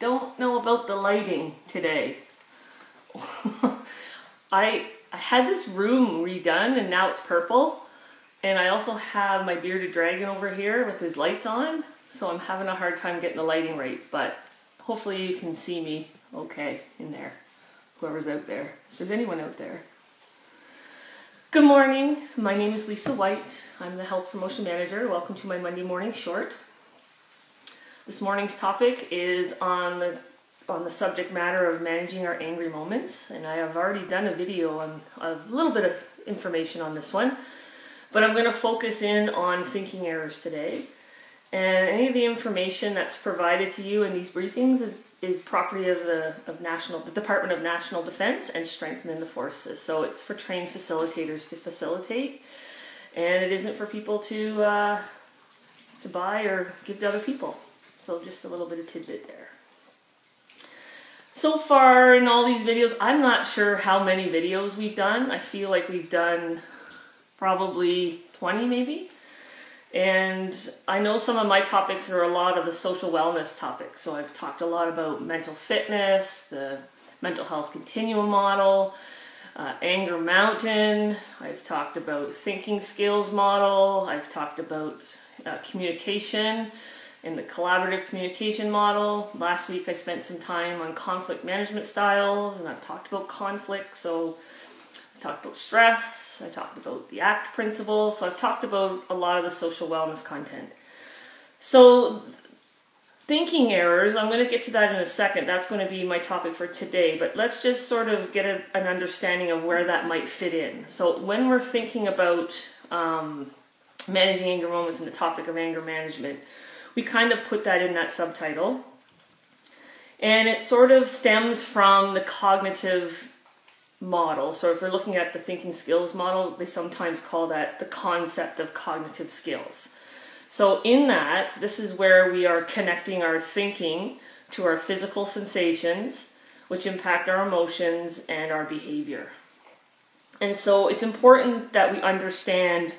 don't know about the lighting today. I had this room redone and now it's purple. And I also have my bearded dragon over here with his lights on. So I'm having a hard time getting the lighting right. But hopefully you can see me okay in there. Whoever's out there. If there's anyone out there. Good morning. My name is Lisa White. I'm the Health Promotion Manager. Welcome to my Monday morning short. This morning's topic is on the subject matter of managing our angry moments, and I have already done a video on a little bit of information on this one, but I'm going to focus in on thinking errors today. And any of the information that's provided to you in these briefings is property of the Department of National Defense and Strengthening the Forces. So it's for trained facilitators to facilitate, and it isn't for people to buy or give to other people. So just a little bit of tidbit there. So far in all these videos, I'm not sure how many videos we've done. I feel like we've done probably 20 maybe. And I know some of my topics are a lot of the social wellness topics. So I've talked a lot about mental fitness, the mental health continuum model, anger mountain. I've talked about thinking skills model. I've talked about communication in the collaborative communication model. Last week I spent some time on conflict management styles, and I've talked about conflict. So I talked about stress, I talked about the ACT principle, so I've talked about a lot of the social wellness content. So thinking errors, I'm going to get to that in a second. That's going to be my topic for today, but let's just sort of get an understanding of where that might fit in. So when we're thinking about managing anger moments and the topic of anger management, we kind of put that in that subtitle. And it sort of stems from the cognitive model. So if we're looking at the thinking skills model, they sometimes call that the concept of cognitive skills. So in that, this is where we are connecting our thinking to our physical sensations, which impact our emotions and our behavior. And so it's important that we understand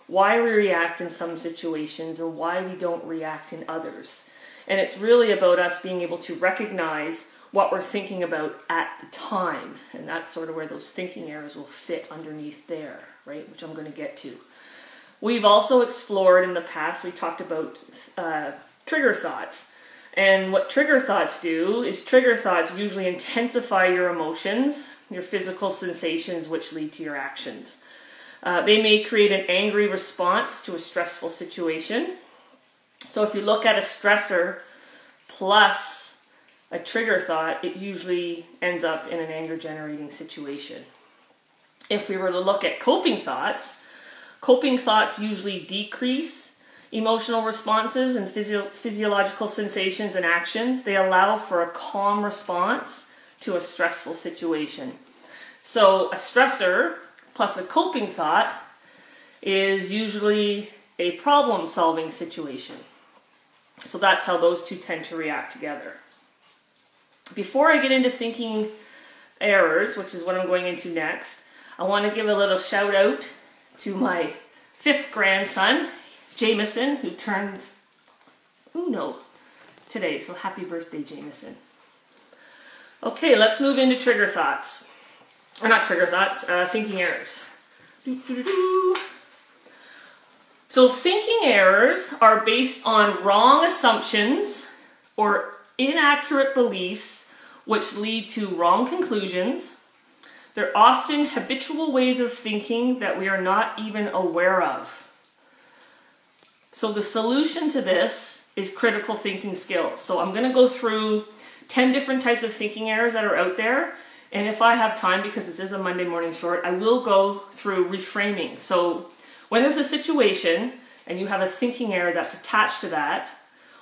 why we react in some situations and why we don't react in others. And it's really about us being able to recognize what we're thinking about at the time. And that's sort of where those thinking errors will fit underneath there, right? Which I'm going to get to. We've also explored in the past, we talked about trigger thoughts. And what trigger thoughts do is trigger thoughts usually intensify your emotions, your physical sensations, which lead to your actions. They may create an angry response to a stressful situation. So if you look at a stressor plus a trigger thought, it usually ends up in an anger generating situation. If we were to look at coping thoughts usually decrease emotional responses and physiological sensations and actions. They allow for a calm response to a stressful situation. So a stressor plus a coping thought is usually a problem-solving situation. So that's how those two tend to react together. Before I get into thinking errors, which is what I'm going into next, I want to give a little shout out to my 5th grandson, Jameson, who turns today. So happy birthday, Jameson. Okay, let's move into trigger thoughts. Or not trigger thoughts, thinking errors. So thinking errors are based on wrong assumptions or inaccurate beliefs which lead to wrong conclusions. They're often habitual ways of thinking that we are not even aware of. So the solution to this is critical thinking skills. So I'm going to go through 10 different types of thinking errors that are out there. And if I have time, because this is a Monday morning short, I will go through reframing. So when there's a situation and you have a thinking error that's attached to that,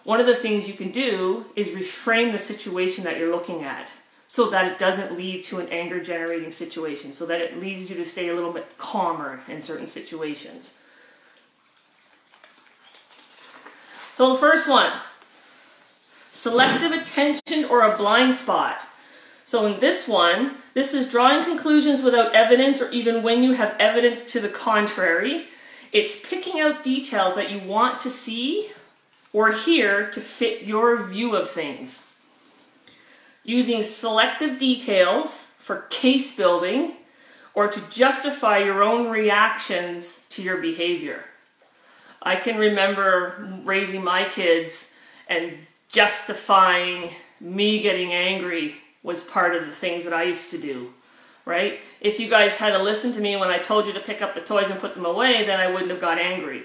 one of the things you can do is reframe the situation that you're looking at so that it doesn't lead to an anger generating situation, so that it leads you to stay a little bit calmer in certain situations. So the first one, selective attention or a blind spot. So in this one, this is drawing conclusions without evidence or even when you have evidence to the contrary. It's picking out details that you want to see or hear to fit your view of things. using selective details for case building, or to justify your own reactions to your behavior. I can remember raising my kids and justifying me getting angry was part of the things that I used to do, right? If you guys had to listen to me when I told you to pick up the toys and put them away, then I wouldn't have got angry,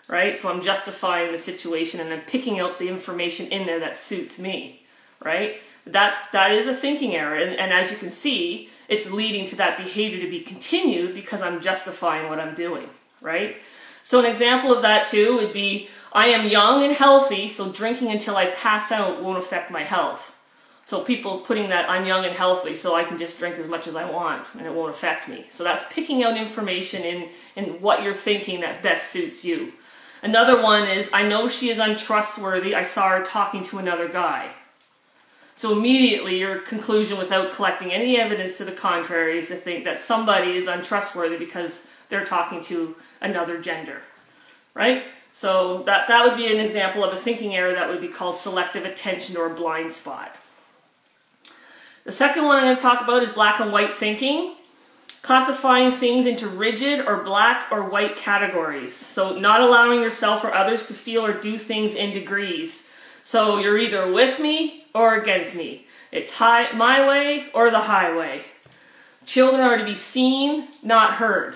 right? So I'm justifying the situation and I'm picking out the information in there that suits me, right? That is a thinking error, and as you can see, it's leading to that behavior to be continued because I'm justifying what I'm doing, right? So an example of that too would be, I am young and healthy, so drinking until I pass out won't affect my health. So people putting that I'm young and healthy, so I can just drink as much as I want and it won't affect me. So that's picking out information in what you're thinking that best suits you. Another one is, I know she is untrustworthy, I saw her talking to another guy. So immediately your conclusion, without collecting any evidence to the contrary, is to think that somebody is untrustworthy because they're talking to another gender, right? So that would be an example of a thinking error that would be called selective attention or blind spot. The second one I'm going to talk about is black and white thinking, classifying things into rigid or black or white categories. So not allowing yourself or others to feel or do things in degrees. So you're either with me or against me. It's my way or the highway. Children are to be seen, not heard,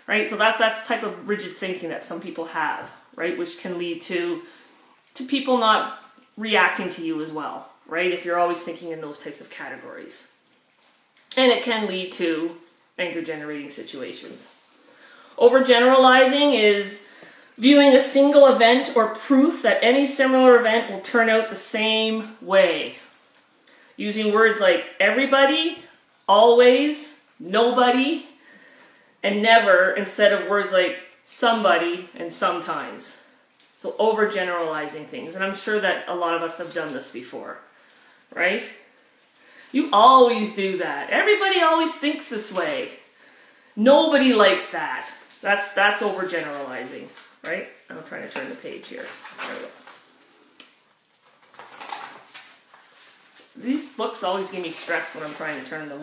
right? So that's the type of rigid thinking that some people have, right? Which can lead to people not reacting to you as well, right? If you're always thinking in those types of categories. And it can lead to anger generating situations. Overgeneralizing is viewing a single event or proof that any similar event will turn out the same way. Using words like everybody, always, nobody, and never instead of words like somebody and sometimes. So overgeneralizing things. And I'm sure that a lot of us have done this before, right? You always do that. Everybody always thinks this way. Nobody likes that. That's overgeneralizing, right? I'm trying to turn the page here. There we go. These books always give me stress when I'm trying to turn them.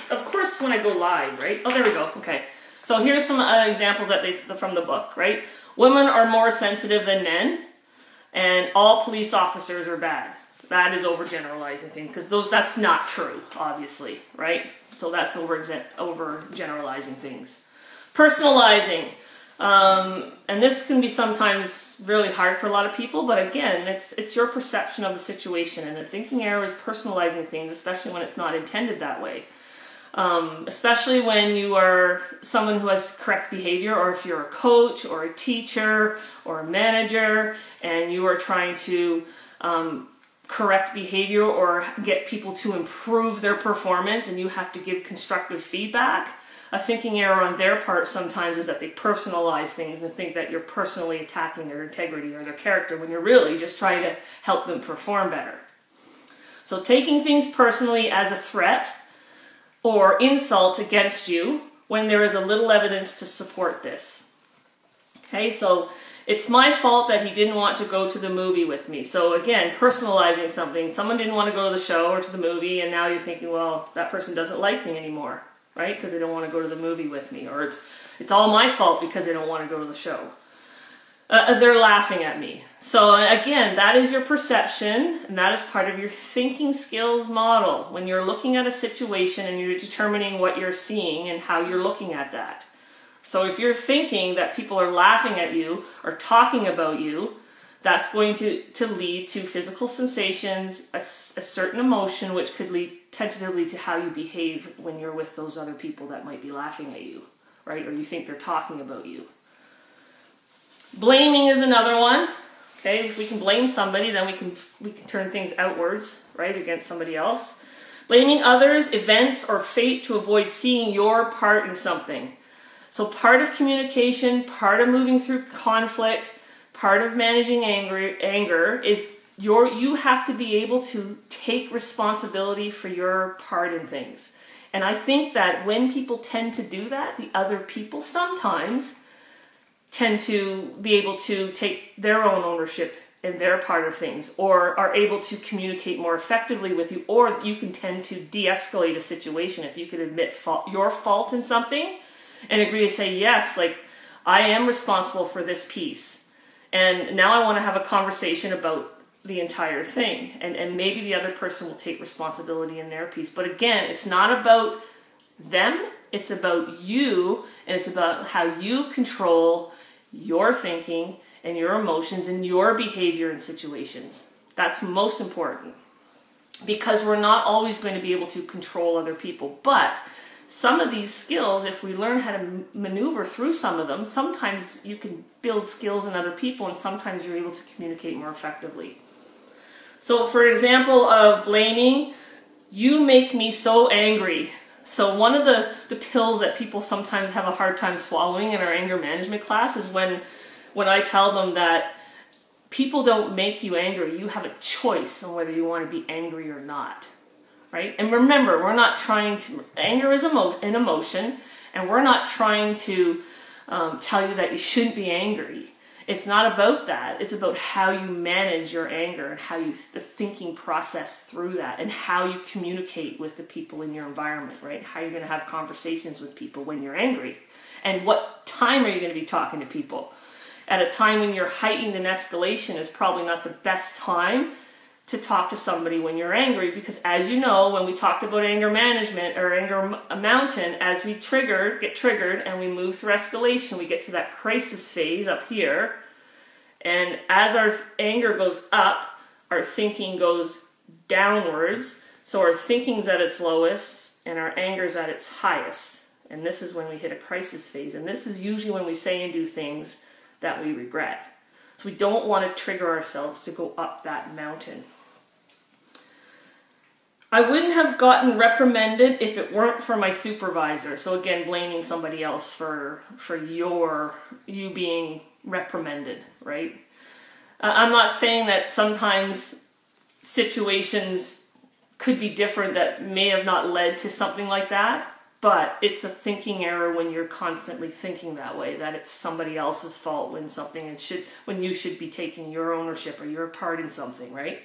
Of course, when I go live, right? Oh, there we go. Okay. So here's some examples from the book, right? Women are more sensitive than men, and all police officers are bad. That is overgeneralizing things, because that's not true, obviously, right? So that's overgeneralizing things. Personalizing. And this can be sometimes really hard for a lot of people, but again, it's your perception of the situation, and the thinking error is personalizing things, especially when it's not intended that way. Especially when you are someone who has correct behavior, or if you're a coach or a teacher or a manager and you are trying to correct behavior or get people to improve their performance and you have to give constructive feedback. A thinking error on their part sometimes is that they personalize things and think that you're personally attacking their integrity or their character when you're really just trying to help them perform better. So taking things personally as a threat or insult against you when there is a little evidence to support this. Okay, so it's my fault that he didn't want to go to the movie with me. So again, personalizing something. Someone didn't want to go to the show or to the movie, and now you're thinking, well, that person doesn't like me anymore, right? Because they don't want to go to the movie with me. Or it's all my fault because they don't want to go to the show. They're laughing at me. So again, that is your perception, and that is part of your thinking skills model. When you're looking at a situation and you're determining what you're seeing and how you're looking at that. So if you're thinking that people are laughing at you or talking about you, that's going to lead to physical sensations, a certain emotion, which could lead tentatively to how you behave when you're with those other people that might be laughing at you, right? Or you think they're talking about you. Blaming is another one. Okay, if we can blame somebody, then we can turn things outwards, right, against somebody else. Blaming others, events, or fate to avoid seeing your part in something. So part of communication, part of moving through conflict, part of managing anger is you have to be able to take responsibility for your part in things. And I think that when people tend to do that, the other people sometimes tend to be able to take their own ownership in their part of things, or are able to communicate more effectively with you, or you can tend to de-escalate a situation if you can admit your fault in something and agree to say, yes, like, I am responsible for this piece, and now I want to have a conversation about the entire thing, and maybe the other person will take responsibility in their piece. But again, it's not about them, it's about you, and it's about how you control your thinking and your emotions and your behavior in situations. That's most important, because we're not always going to be able to control other people. But some of these skills, if we learn how to maneuver through some of them, sometimes you can build skills in other people, and sometimes you're able to communicate more effectively. So for example of blaming, you make me so angry. So one of the pills that people sometimes have a hard time swallowing in our anger management class is when I tell them that people don't make you angry. You have a choice on whether you want to be angry or not, right? And remember, we're not trying to, anger is an emotion, and we're not trying to tell you that you shouldn't be angry. It's not about that. It's about how you manage your anger and how the thinking process through that, and how you communicate with the people in your environment, right? How you're going to have conversations with people when you're angry. And what time are you going to be talking to people? At a time when you're heightened in escalation is probably not the best time to talk to somebody when you're angry, because as you know, when we talked about anger management or anger mountain, as we get triggered and we move through escalation, we get to that crisis phase up here. And as our anger goes up, our thinking goes downwards. So our thinking's at its lowest and our anger's at its highest. And this is when we hit a crisis phase. And this is usually when we say and do things that we regret. So we don't want to trigger ourselves to go up that mountain. I wouldn't have gotten reprimanded if it weren't for my supervisor. So again, blaming somebody else for you being reprimanded, right? I'm not saying that sometimes situations could be different that may have not led to something like that, but it's a thinking error when you're constantly thinking that way, that it's somebody else's fault when you should be taking your ownership or your part in something, right?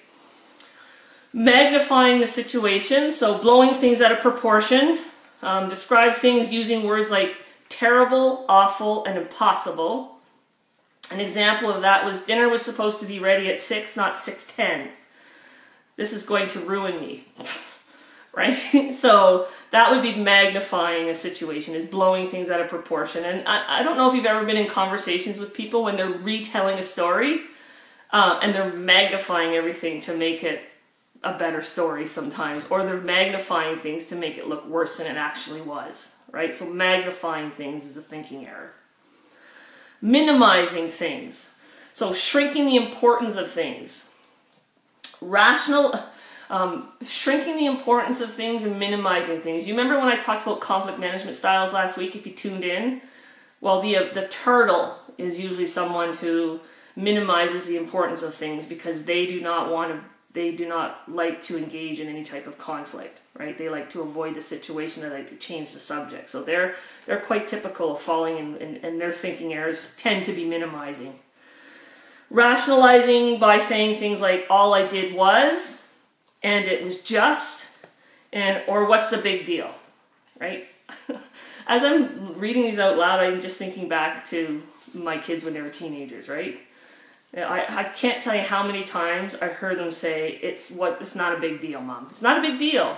Magnifying the situation, so blowing things out of proportion. Describe things using words like terrible, awful, and impossible. An example of that was, dinner was supposed to be ready at 6, not 6:10. This is going to ruin me, right? So that would be magnifying a situation, is blowing things out of proportion. And I don't know if you've ever been in conversations with people when they're retelling a story and they're magnifying everything to make it a better story sometimes, or they're magnifying things to make it look worse than it actually was, right? So magnifying things is a thinking error. Minimizing things, so shrinking the importance of things. Shrinking the importance of things and minimizing things. You remember when I talked about conflict management styles last week, if you tuned in? Well, the turtle is usually someone who minimizes the importance of things because they do not like to engage in any type of conflict, right? They like to avoid the situation, they like to change the subject. So they're quite typical of falling in their thinking errors tend to be minimizing. Rationalizing by saying things like, all I did was, and it was just, or what's the big deal, right? As I'm reading these out loud, I'm just thinking back to my kids when they were teenagers, right? I can't tell you how many times I heard them say, it's not a big deal, Mom. It's not a big deal.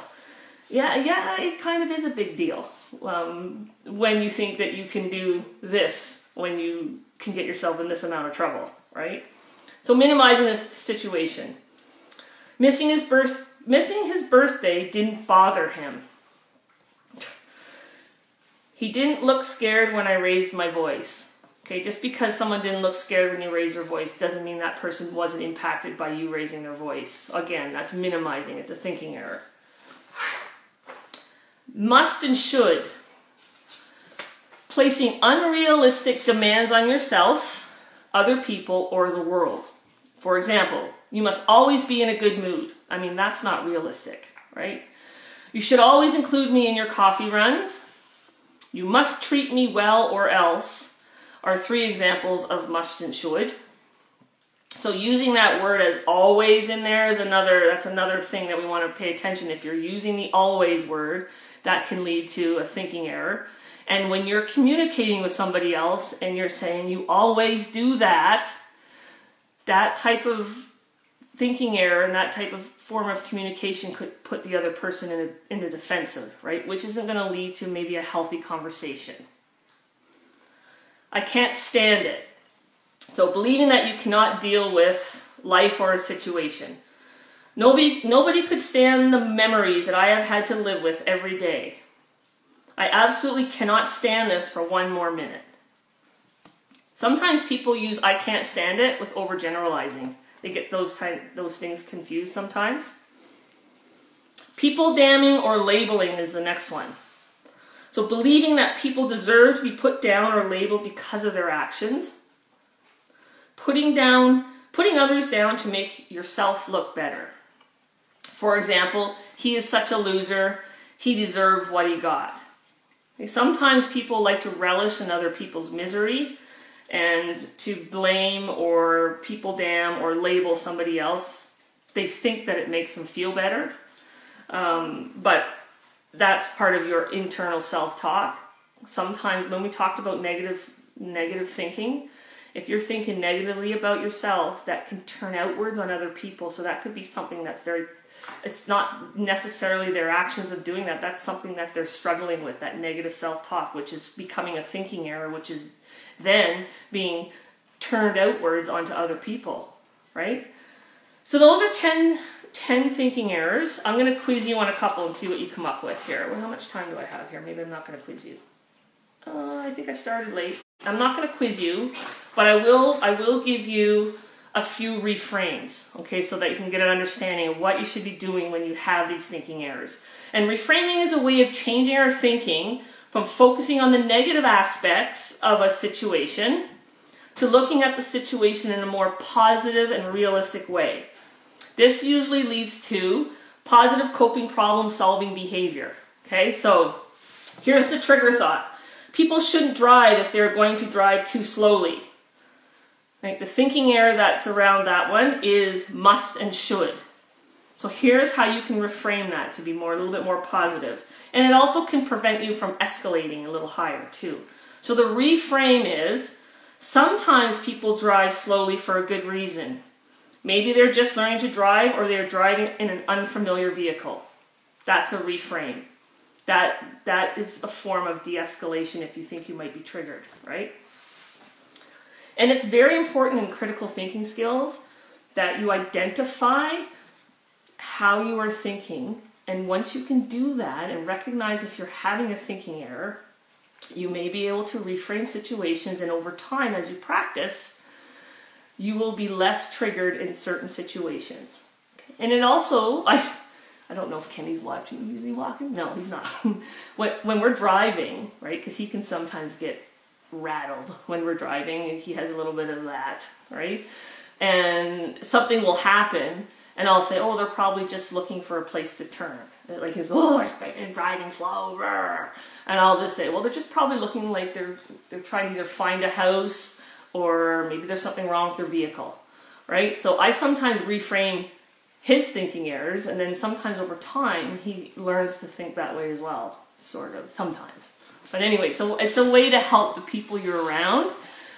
Yeah, it kind of is a big deal. When you think that you can do this, when you can get yourself in this amount of trouble, right? So minimizing the situation. Missing his birthday didn't bother him. He didn't look scared when I raised my voice. Okay, just because someone didn't look scared when you raise your voice doesn't mean that person wasn't impacted by you raising their voice. Again, that's minimizing. It's a thinking error. Must and should. Placing unrealistic demands on yourself, other people, or the world. For example, you must always be in a good mood. I mean, that's not realistic, right? You should always include me in your coffee runs. You must treat me well or else are 3 examples of must and should. So using that word as always in there is that's another thing that we want to pay attention. If you're using the always word, that can lead to a thinking error. And when you're communicating with somebody else and you're saying you always do that, that type of thinking error and that type of form of communication could put the other person in the defensive, right? Which isn't going to lead to maybe a healthy conversation. I can't stand it. So believing that you cannot deal with life or a situation. Nobody could stand the memories that I have had to live with every day. I absolutely cannot stand this for one more minute. Sometimes people use I can't stand it with overgeneralizing. They get those things confused sometimes. People damning or labeling is the next one. So believing that people deserve to be put down or labeled because of their actions. Putting others down to make yourself look better. For example, he is such a loser, he deserved what he got. Sometimes people like to relish in other people's misery and to blame or people damn or label somebody else. They think that it makes them feel better, but that's part of your internal self-talk. Sometimes when we talked about negative thinking, if you're thinking negatively about yourself, that can turn outwards on other people. So that could be something that's it's not necessarily their actions of doing that. That's something that they're struggling with, that negative self-talk, which is becoming a thinking error, which is then being turned outwards onto other people, right? So those are 10 thinking errors. I'm going to quiz you on a couple and see what you come up with here. Well, how much time do I have here? Maybe I'm not going to quiz you. I think I started late. I'm not going to quiz you, but I will give you a few reframes, okay, so that you can get an understanding of what you should be doing when you have these thinking errors. And reframing is a way of changing our thinking from focusing on the negative aspects of a situation to looking at the situation in a more positive and realistic way. This usually leads to positive coping problem-solving behavior. Okay, so here's the trigger thought. People shouldn't drive if they're going to drive too slowly. Right? The thinking error that's around that one is must and should. So here's how you can reframe that to be a little bit more positive. And it also can prevent you from escalating a little higher too. So the reframe is, sometimes people drive slowly for a good reason. Maybe they're just learning to drive or they're driving in an unfamiliar vehicle. That's a reframe. That is a form of de-escalation if you think you might be triggered, right? And it's very important in critical thinking skills that you identify how you are thinking. And once you can do that and recognize if you're having a thinking error, you may be able to reframe situations, and over time, as you practice, you will be less triggered in certain situations. Okay. And it also, I don't know if Kenny's watching. Is he walking? No, he's not. When we're driving, right, because he can sometimes get rattled when we're driving. He has a little bit of that, right? And something will happen, and I'll say, oh, they're probably just looking for a place to turn. Like he's, oh, I'm driving slow. Rrr. And I'll just say, well, they're just probably looking like they're trying to either find a house or maybe there's something wrong with their vehicle, right? So I sometimes reframe his thinking errors, and then sometimes over time he learns to think that way as well, sort of, sometimes. But anyway, so it's a way to help the people you're around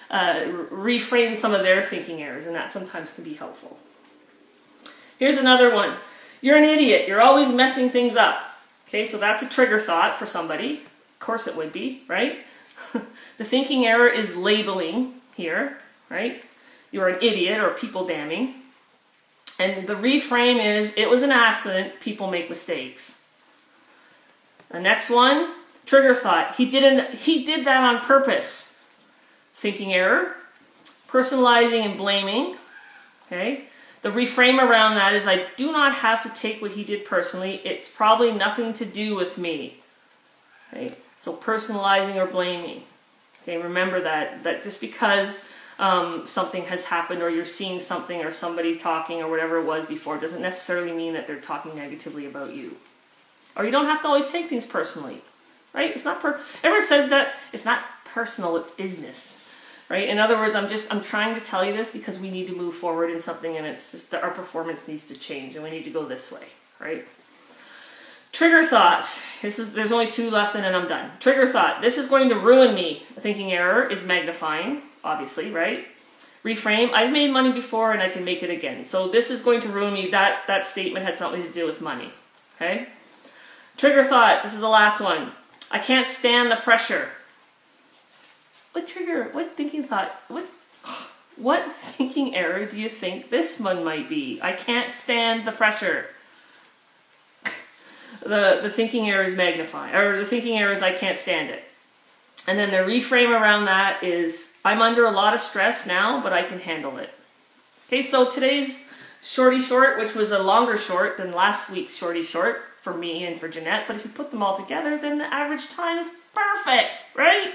reframe some of their thinking errors, and that sometimes can be helpful. Here's another one. You're an idiot. You're always messing things up. Okay, so that's a trigger thought for somebody. Of course it would be, right? The thinking error is labeling here, right? You're an idiot or people damning. And the reframe is, it was an accident, people make mistakes. The next one, trigger thought, he did that on purpose. Thinking error, personalizing and blaming, okay? The reframe around that is, I do not have to take what he did personally, it's probably nothing to do with me. Okay? So personalizing or blaming. Okay, remember that just because something has happened or you're seeing something or somebody talking or whatever it was before doesn't necessarily mean that they're talking negatively about you. Or you don't have to always take things personally, right? It's not everyone said that it's not personal, it's business. right? In other words, I'm trying to tell you this because we need to move forward in something, and it's just that our performance needs to change and we need to go this way, right? Trigger thought. There's only 2 left and then I'm done. Trigger thought. This is going to ruin me. A thinking error is magnifying, obviously, right? Reframe. I've made money before and I can make it again. So this is going to ruin me. That statement had something to do with money. Okay? Trigger thought. This is the last one. I can't stand the pressure. What thinking thought? What thinking error do you think this one might be? I can't stand the pressure. The thinking error is magnifying, or the thinking error is I can't stand it. And then the reframe around that is I'm under a lot of stress now, but I can handle it. Okay, so today's shorty short, which was a longer short than last week's shorty short for me and for Jeanette, but if you put them all together, then the average time is perfect, right?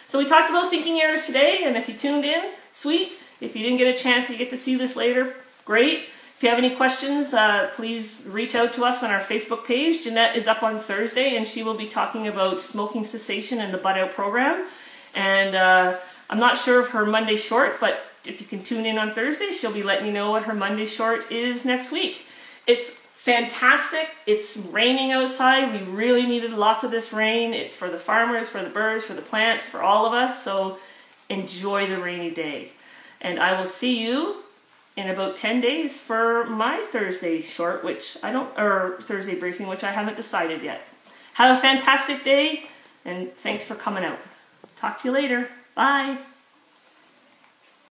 So we talked about thinking errors today, and if you tuned in, sweet. If you didn't get a chance, you get to see this later, great. If you have any questions, please reach out to us on our Facebook page. Jeanette is up on Thursday, and she will be talking about smoking cessation and the Butt Out program. And I'm not sure of her Monday short, but if you can tune in on Thursday, she'll be letting you know what her Monday short is next week. It's fantastic. It's raining outside. We really needed lots of this rain. It's for the farmers, for the birds, for the plants, for all of us. So enjoy the rainy day. And I will see you in about 10 days for my Thursday short, or Thursday briefing, which I haven't decided yet. Have a fantastic day, and thanks for coming out. Talk to you later. Bye.